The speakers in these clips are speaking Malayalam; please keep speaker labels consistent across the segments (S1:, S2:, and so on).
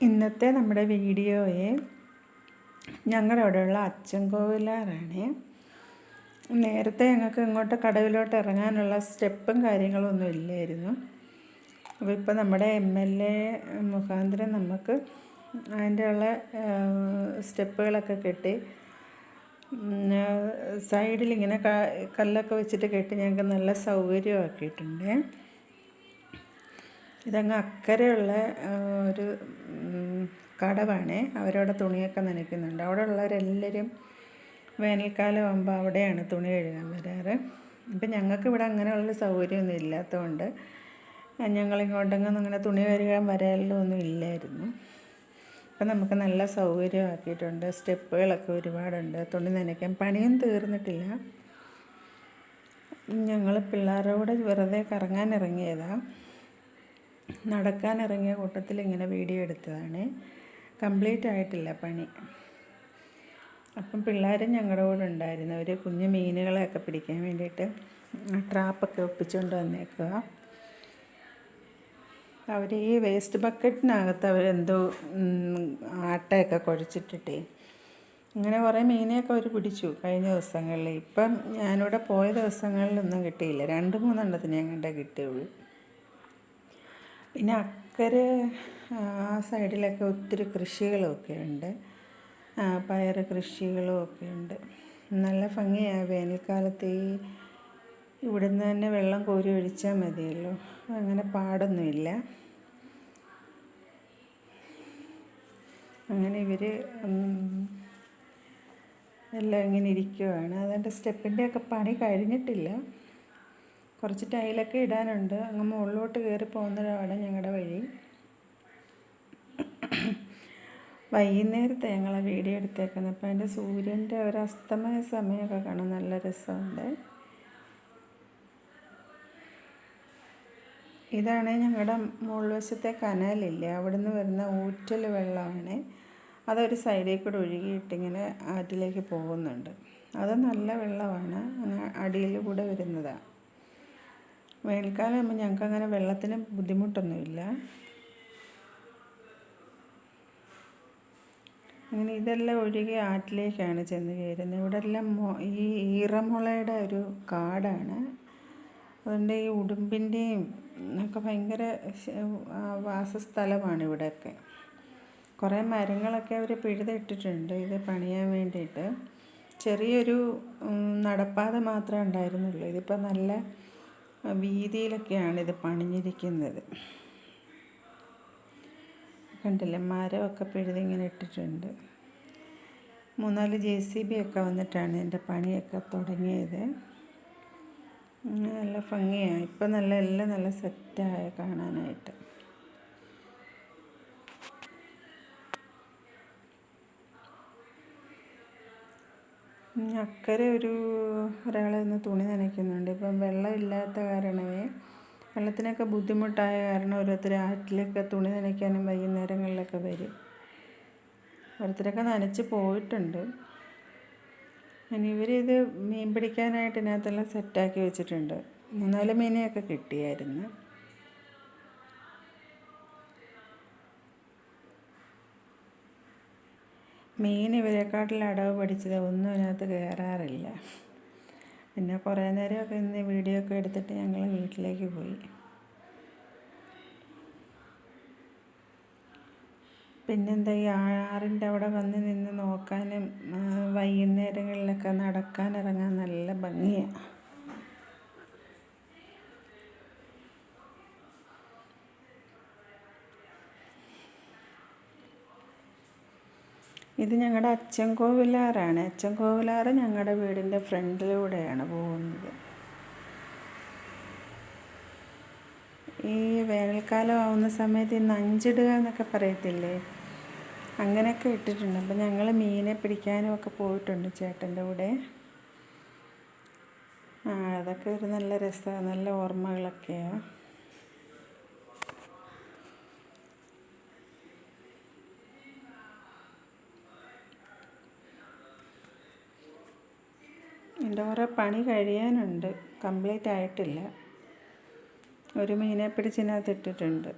S1: ഇന്നത്തെ നമ്മുടെ വീഡിയോയെ ഞങ്ങളുടെ അവിടെയുള്ള അച്ചൻകോവിലാറാണ്. നേരത്തെ ഞങ്ങൾക്ക് ഇങ്ങോട്ട് കടവിലോട്ട് ഇറങ്ങാനുള്ള സ്റ്റെപ്പും കാര്യങ്ങളൊന്നും ഇല്ലായിരുന്നു. അപ്പോൾ ഇപ്പോൾ നമ്മുടെ MLA മുഖാന്തരം നമുക്ക് അതിൻ്റെ ഉള്ള സ്റ്റെപ്പുകളൊക്കെ കെട്ടി സൈഡിലിങ്ങനെ കല്ലൊക്കെ വെച്ചിട്ട് കെട്ടി ഞങ്ങൾക്ക് നല്ല സൗകര്യമാക്കിയിട്ടുണ്ട്. ഇതങ്ങ് അക്കരെയുള്ള ഒരു കടവാണ്. അവരവിടെ തുണിയൊക്കെ നനയ്ക്കുന്നുണ്ട്. അവിടെ ഉള്ളവരെല്ലാവരും വേനൽക്കാലം ആകുമ്പോൾ അവിടെയാണ് തുണി കഴുകാൻ വരാറ്. ഇപ്പം ഞങ്ങൾക്ക് ഇവിടെ അങ്ങനെയുള്ള സൗകര്യമൊന്നും ഇല്ലാത്തതുകൊണ്ട് ഞങ്ങളിങ്ങോട്ടെങ്ങും അങ്ങനെ തുണി കഴുകാൻ വരാലൊന്നും ഇല്ലായിരുന്നു. അപ്പം നമുക്ക് നല്ല സൗകര്യമാക്കിയിട്ടുണ്ട്. സ്റ്റെപ്പുകളൊക്കെ ഒരുപാടുണ്ട്. തുണി നനയ്ക്കാൻ പണിയും തീർന്നിട്ടില്ല. ഞങ്ങൾ പിള്ളേരുടെ കൂടെ വെറുതെ കറങ്ങാൻ ഇറങ്ങിയതാണ്. നടക്കാനിറങ്ങിയ കൂട്ടത്തിൽ ഇങ്ങനെ വീഡിയോ എടുത്തതാണ്. കംപ്ലീറ്റ് ആയിട്ടില്ല പണി. അപ്പം പിള്ളേരും ഞങ്ങളുടെ കൂടെ ഉണ്ടായിരുന്നു. അവർ കുഞ്ഞു മീനുകളെയൊക്കെ പിടിക്കാൻ വേണ്ടിയിട്ട് ട്രാപ്പൊക്കെ ഒപ്പിച്ചുകൊണ്ട് വന്നേക്കുക. അവർ ഈ വേസ്റ്റ് ബക്കറ്റിനകത്ത് അവരെന്തോ ആട്ടയൊക്കെ കുഴച്ചിട്ടിട്ടേ അങ്ങനെ കുറേ മീനെയൊക്കെ അവർ പിടിച്ചു കഴിഞ്ഞ ദിവസങ്ങളിൽ. ഇപ്പം ഞാനിവിടെ പോയ ദിവസങ്ങളിലൊന്നും കിട്ടിയില്ല. 2-3 എണ്ണത്തിന് ഞങ്ങളുടെ കിട്ടിയുള്ളൂ. പിന്നെ അക്കരെ ആ സൈഡിലൊക്കെ ഒത്തിരി കൃഷികളൊക്കെ ഉണ്ട്. പയർ കൃഷികളും ഒക്കെ ഉണ്ട്. നല്ല ഭംഗിയാണ്. വേനൽക്കാലത്ത് ഇവിടുന്ന് തന്നെ വെള്ളം കോരി ഒഴിച്ചാൽ മതിയല്ലോ. അങ്ങനെ പാടൊന്നുമില്ല. അങ്ങനെ ഇവർ എല്ലാം ഇങ്ങനെ ഇരിക്കുവാണ്. അതിൻ്റെ സ്റ്റെപ്പിൻ്റെയൊക്കെ പണി കഴിഞ്ഞിട്ടില്ല. കുറച്ച് ടൈലൊക്കെ ഇടാനുണ്ട്. അങ്ങ് മുകളിലോട്ട് കയറി പോകുന്നതാണ് ഞങ്ങളുടെ വഴി. വൈകുന്നേരത്തെ ഞങ്ങൾ വീഡിയോ എടുത്തേക്കുന്നത്. അപ്പോൾ അതിൻ്റെ സൂര്യൻ്റെ ഒരു അസ്തമയ സമയമൊക്കെ കാണാൻ നല്ല രസമുണ്ട്. ഇതാണ് ഞങ്ങളുടെ മുകൾവശത്തെ കനാലില്ലേ, അവിടെ നിന്ന് വരുന്ന ഊറ്റൽ വെള്ളമാണ്. അതൊരു സൈഡിൽ കൂടെ ഒഴുകിയിട്ടിങ്ങനെ ആറ്റിലേക്ക് പോകുന്നുണ്ട്. അത് നല്ല വെള്ളമാണ്. അടിയിൽ കൂടെ വരുന്നതാണ്. വേനൽക്കാലം ആകുമ്പോൾ ഞങ്ങൾക്ക് അങ്ങനെ വെള്ളത്തിന് ബുദ്ധിമുട്ടൊന്നുമില്ല. അങ്ങനെ ഇതെല്ലാം ഒഴുകി ആറ്റിലേക്കാണ് ചെന്ന് കയറുന്നത്. ഇവിടെ എല്ലാം ഈ ഈറമുളയുടെ ഒരു കാടാണ്. അതുകൊണ്ട് ഈ ഉടുമ്പിൻ്റെയും ഒക്കെ ഭയങ്കര വാസസ്ഥലമാണ് ഇവിടെയൊക്കെ. കുറേ മരങ്ങളൊക്കെ അവർ പിഴുതിട്ടിട്ടുണ്ട് ഇത് പണിയാൻ വേണ്ടിയിട്ട്. ചെറിയൊരു നടപ്പാത മാത്രമേ ഉണ്ടായിരുന്നുള്ളൂ. ഇതിപ്പോൾ നല്ല വീതിയിലൊക്കെയാണ് ഇത് പണിഞ്ഞിരിക്കുന്നത്. കണ്ടില്ലേ, മരമൊക്കെ പിഴുതിങ്ങനെ ഇട്ടിട്ടുണ്ട്. 3-4 JCB ഒക്കെ വന്നിട്ടാണ് ഇതിൻ്റെ പണിയൊക്കെ തുടങ്ങിയത്. നല്ല ഭംഗിയാണ്. ഇപ്പം എല്ലാം നല്ല സെറ്റായ കാണാനായിട്ട്. അക്കരെ ഒരാളെ ഒന്ന് തുണി നനയ്ക്കുന്നുണ്ട്. ഇപ്പം വെള്ളമില്ലാത്ത കാരണമേ, വെള്ളത്തിനൊക്കെ ബുദ്ധിമുട്ടായ കാരണം ഓരോരുത്തർ ആറ്റിലൊക്കെ തുണി നനയ്ക്കാനും വൈകുന്നേരങ്ങളിലൊക്കെ വരും. ഓരോരുത്തരൊക്കെ നനച്ച് പോയിട്ടുണ്ട്. ഇനി ഇവരിത് മീൻ പിടിക്കാനായിട്ട് ഇതിനകത്തെല്ലാം സെറ്റാക്കി വെച്ചിട്ടുണ്ട്. 3-4 മീനെയൊക്കെ കിട്ടിയായിരുന്നു. മീൻ ഇവരെക്കാട്ടിൽ അടവ് പഠിച്ചത് ഒന്നും അതിനകത്ത് കയറാറില്ല. പിന്നെ കുറേ നേരമൊക്കെ ഇന്ന് വീഡിയോ ഒക്കെ എടുത്തിട്ട് ഞങ്ങൾ വീട്ടിലേക്ക് പോയി. പിന്നെന്താ, ഈ ആറിൻ്റെ അവിടെ വന്ന് നിന്ന് നോക്കാനും വൈകുന്നേരങ്ങളിലൊക്കെ നടക്കാനിറങ്ങാൻ നല്ല ഭംഗിയാണ്. ഇത് ഞങ്ങളുടെ അച്ചൻകോവിലാറാണ്. അച്ചൻകോവിലാറ് ഞങ്ങളുടെ വീടിൻ്റെ ഫ്രണ്ടിലൂടെയാണ് പോകുന്നത്. ഈ വേനൽക്കാലം ആവുന്ന സമയത്ത് ഈ നഞ്ചിടുക എന്നൊക്കെ പറയത്തില്ലേ, അങ്ങനെയൊക്കെ ഇട്ടിട്ടുണ്ട്. അപ്പം ഞങ്ങൾ മീനെ പിടിക്കാനും ഒക്കെ പോയിട്ടുണ്ട് ചേട്ടൻ്റെ കൂടെ. അതൊക്കെ ഒരു നല്ല രസമാണ്, നല്ല ഓർമ്മകളൊക്കെയാണ്. എൻ്റെ കുറേ പണി കഴിയാനുണ്ട്, കംപ്ലീറ്റ് ആയിട്ടില്ല. ഒരു മീനെ പിടിച്ചതിനകത്ത് ഇട്ടിട്ടുണ്ട്.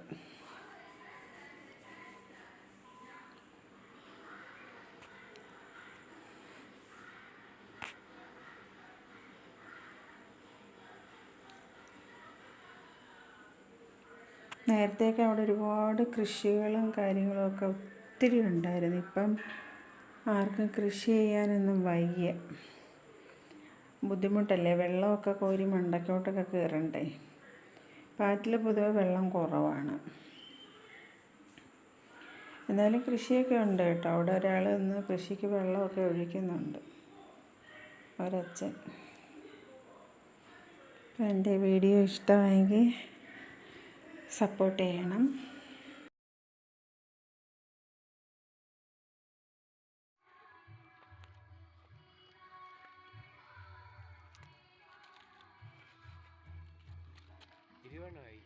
S1: നേരത്തെയൊക്കെ അവിടെ ഒരുപാട് കൃഷികളും കാര്യങ്ങളുമൊക്കെ ഒത്തിരി ഉണ്ടായിരുന്നു. ഇപ്പം ആർക്കും കൃഷി ചെയ്യാനൊന്നും വയ്യ, ബുദ്ധിമുട്ടല്ലേ. വെള്ളമൊക്കെ കോരി മണ്ടയ്ക്കോട്ടൊക്കെ കയറണ്ടേ. പാറ്റിൽ പൊതുവെ വെള്ളം കുറവാണ്. എന്നാലും കൃഷിയൊക്കെ ഉണ്ട് കേട്ടോ. അവിടെ ഒരാൾ ഇന്ന് കൃഷിക്ക് വെള്ളമൊക്കെ ഒഴിക്കുന്നുണ്ട്, ഒരച്ഛൻ. അപ്പം എൻ്റെ വീഡിയോ ഇഷ്ടമായെങ്കിൽ സപ്പോർട്ട് ചെയ്യണം.
S2: ഇരുവണ്ണമായി